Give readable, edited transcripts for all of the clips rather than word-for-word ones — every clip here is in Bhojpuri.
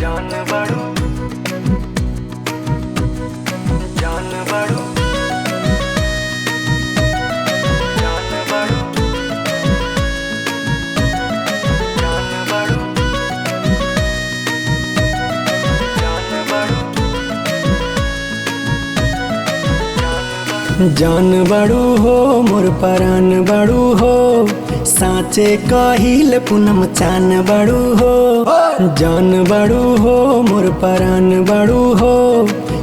जान बाड़ू जान बाड़ू जान बाड़ू जान बाड़ू जान बाड़ू जान बाड़ू हो मोर परान बाड़ू हो साचे कहिल पूनम चान बाड़ू हो जान बाड़ू हो मोर परान बाड़ू हो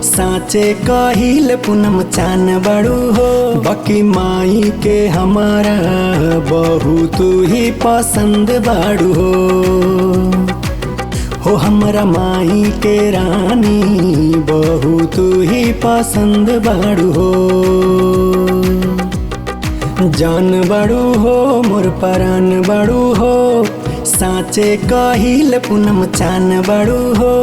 साचे कहिल पूनम चान बाड़ू हो बाकी माई के हमारा बहुत ही पसंद बाड़ू हो हमरा माई के रानी बहुत ही पसंद बाड़ू हो जान बाड़ू हो मोर परान बाड़ू हो साचे कहिल पूनम चान बाड़ू हो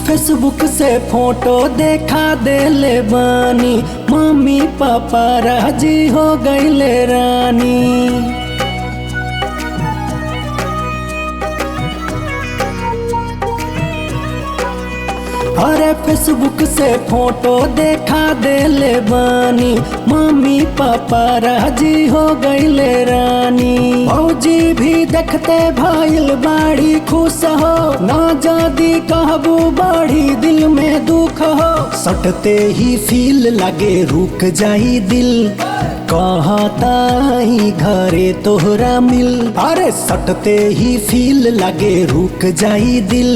फेसबुक से फोटो देखा देले बानी मम्मी पापा राजी हो गईले रानी अरे फेसबुक से फोटो देखा देले बानी मम्मी पापा राजी हो गईले रानी भौजी भी देखते भइल बाड़ी खुश हो ना जदी कहबू बाड़ी दिल में दुख हो सटते ही फील लगे रुक जाई दिल कहताई घरे तोहरा मिल अरे सटते ही फील लगे रुक जाई दिल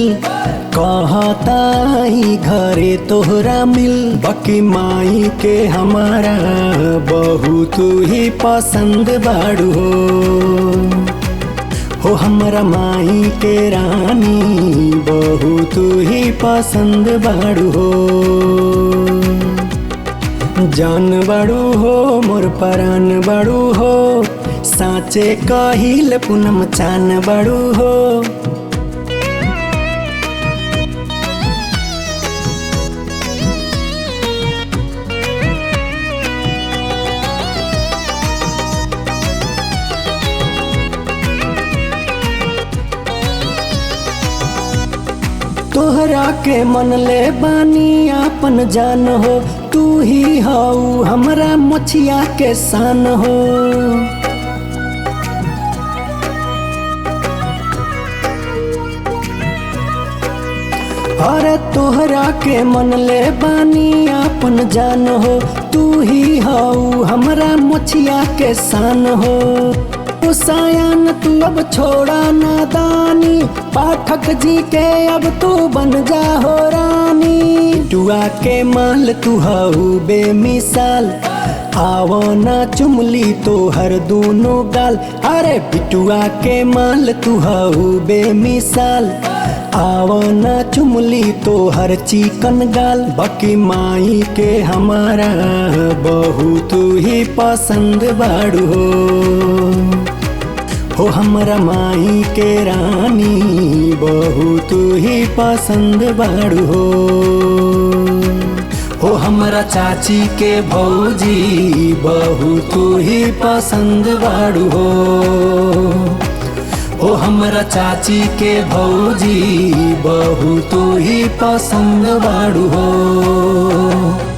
कहताई घरे तोहरा मिल बाकी माई के हमारा बहुत ही पसंद बाड़ू हो हमरा माई के रानी बहुत ही पसंद बाड़ू हो जान बाड़ू हो मोर परान बाड़ू हो साचे कहिल पूनम चान बाड़ू हो तोहरा के मन ले बानी आपन जान हो तू ही हऊ हमरा मछिया के सान हो अरे तोहरा के मन ले बानी आपन जान हो तू ही हऊ हमरा मछिया के सान हो सायन तू अब छोड़ा नादानी पाठक जी के अब तू बन जा हो रानी टुआ के माल तू हऊ बेमिसाल आवो ना चुमली तो हर दोनों गाल अरे बिटुआ के माल तू हऊ बेमिसाल आवो ना चुमली तो हर चिकन गाल बाकी माई के हमारा बहुत ही पसंद बाड़ू हो हमरा माई के रानी बहुत ही पसंद बाड़ू हो हमरा चाची के भौजी बहुत ही पसंद बाड़ू हो हमरा चाची के भौजी बहुत ही पसंद बाड़ू हो।